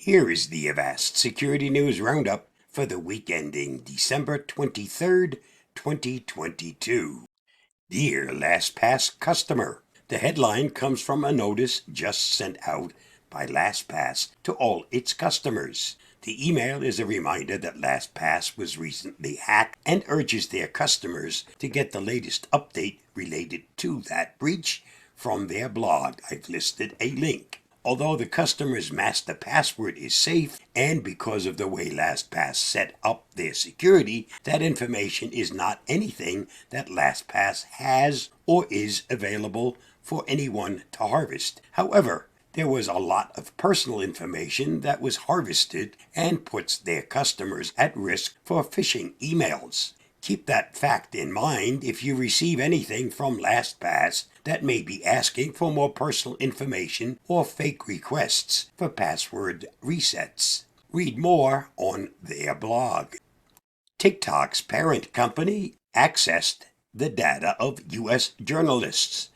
Here is the Avast Security News Roundup for the week ending December 23rd, 2022. Dear LastPass customer, the headline comes from a notice just sent out by LastPass to all its customers. The email is a reminder that LastPass was recently hacked and urges their customers to get the latest update related to that breach from their blog. I've listed a link. Although the customer's master password is safe, and because of the way LastPass set up their security, that information is not anything that LastPass has or is available for anyone to harvest. However, there was a lot of personal information that was harvested and puts their customers at risk for phishing emails. Keep that fact in mind if you receive anything from LastPass that may be asking for more personal information or fake requests for password resets. Read more on their blog. TikTok's parent company accessed the data of U.S. journalists.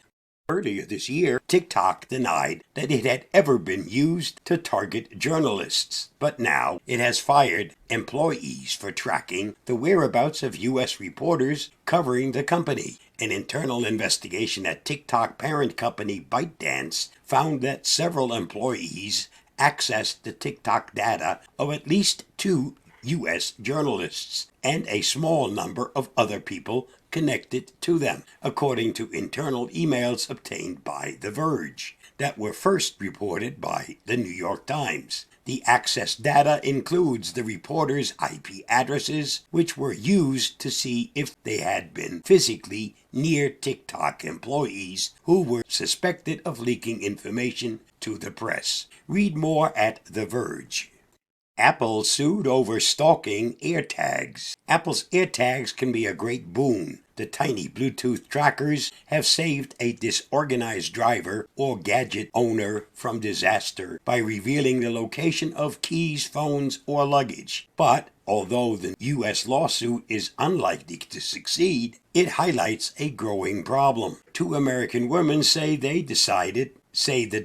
Earlier this year, TikTok denied that it had ever been used to target journalists, but now it has fired employees for tracking the whereabouts of U.S. reporters covering the company. An internal investigation at TikTok parent company ByteDance found that several employees accessed the TikTok data of at least 2 U.S. journalists and a small number of other people connected to them, according to internal emails obtained by The Verge that were first reported by the New York Times. The access data includes the reporters' IP addresses, which were used to see if they had been physically near TikTok employees who were suspected of leaking information to the press. Read more at The Verge. Apple sued over stalking AirTags. Apple's AirTags can be a great boon. The tiny Bluetooth trackers have saved a disorganized driver or gadget owner from disaster by revealing the location of keys, phones, or luggage. But although the U.S. lawsuit is unlikely to succeed, it highlights a growing problem. 2 American women say the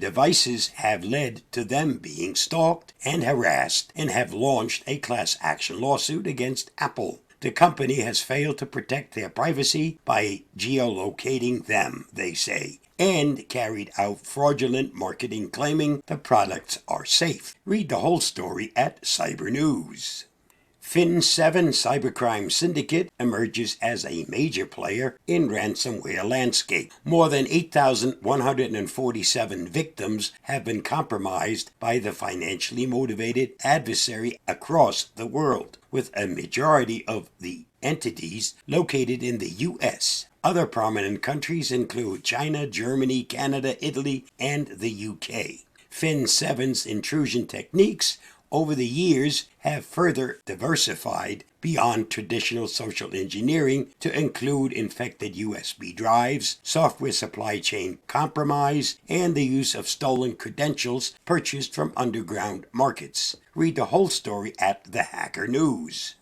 devices have led to them being stalked and harassed and have launched a class action lawsuit against Apple. The company has failed to protect their privacy by geolocating them, they say, and carried out fraudulent marketing claiming the products are safe. Read the whole story at Cyber News. Fin7 cybercrime syndicate emerges as a major player in ransomware landscape. More than 8,147 victims have been compromised by the financially motivated adversary across the world, with a majority of the entities located in the U.S. Other prominent countries include China, Germany, Canada, Italy, and the U.K. Fin7's intrusion techniques over the years have further diversified beyond traditional social engineering to include infected USB drives, software supply chain compromise, and the use of stolen credentials purchased from underground markets. Read the whole story at the Hacker News.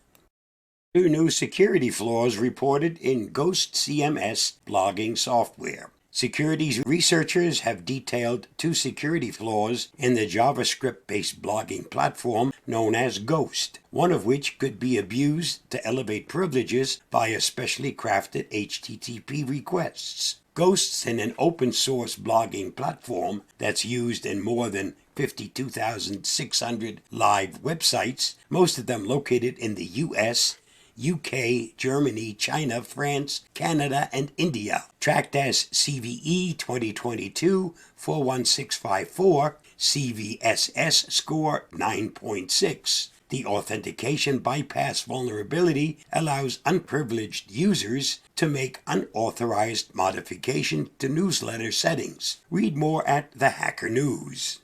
2 new security flaws reported in Ghost CMS blogging software. Security researchers have detailed 2 security flaws in the JavaScript-based blogging platform known as Ghost, one of which could be abused to elevate privileges via specially crafted HTTP requests. Ghost's in an open-source blogging platform that's used in more than 52,600 live websites, most of them located in the U.S., UK, Germany, China, France, Canada, and India. Tracked as CVE 2022-41654, CVSS score 9.6. The authentication bypass vulnerability allows unprivileged users to make unauthorized modification to newsletter settings. Read more at the Hacker News.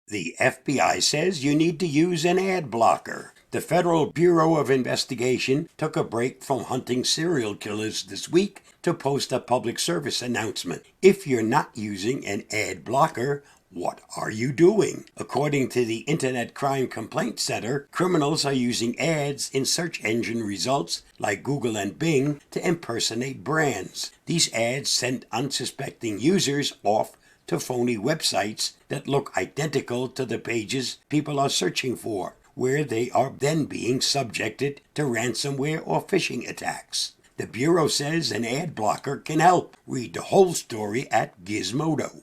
The FBI says you need to use an ad blocker. The Federal Bureau of Investigation took a break from hunting serial killers this week to post a public service announcement. If you're not using an ad blocker, what are you doing? According to the Internet Crime Complaint Center, criminals are using ads in search engine results like Google and Bing to impersonate brands. These ads send unsuspecting users off to phony websites that look identical to the pages people are searching for, where they are then being subjected to ransomware or phishing attacks. The Bureau says an ad blocker can help. Read the whole story at Gizmodo.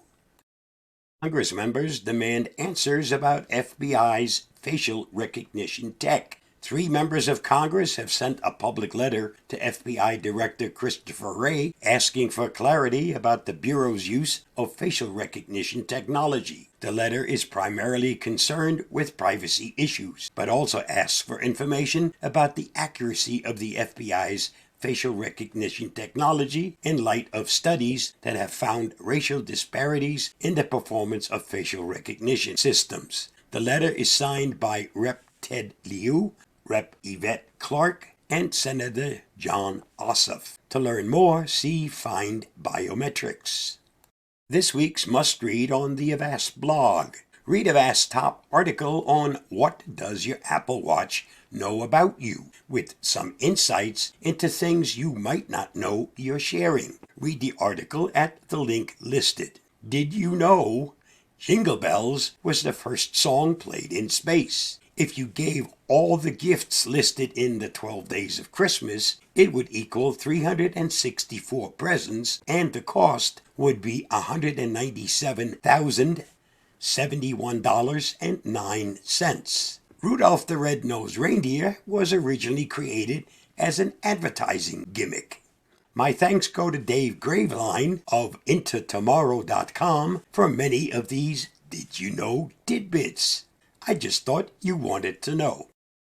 Congress members demand answers about FBI's facial recognition tech. 3 members of Congress have sent a public letter to FBI Director Christopher Wray asking for clarity about the Bureau's use of facial recognition technology. The letter is primarily concerned with privacy issues, but also asks for information about the accuracy of the FBI's facial recognition technology in light of studies that have found racial disparities in the performance of facial recognition systems. The letter is signed by Rep. Ted Lieu, Rep. Yvette Clarke, and Senator John Ossoff. To learn more, see Find Biometrics. This week's must-read on the Avast blog. Read Avast's top article on What Does Your Apple Watch Know About You, with some insights into things you might not know you're sharing. Read the article at the link listed. Did you know Jingle Bells was the first song played in space? If you gave all the gifts listed in the 12 Days of Christmas, it would equal 364 presents, and the cost would be $197,071.09. Rudolph the Red-Nosed Reindeer was originally created as an advertising gimmick. My thanks go to Dave Graveline of IntoTomorrow.com for many of these Did You Know tidbits. I just thought you wanted to know.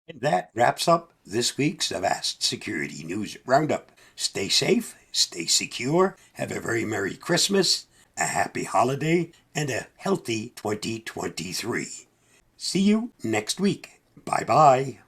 And that wraps up this week's Avast Security News Roundup. Stay safe, stay secure, have a very Merry Christmas, a happy holiday, and a healthy 2023. See you next week. Bye-bye.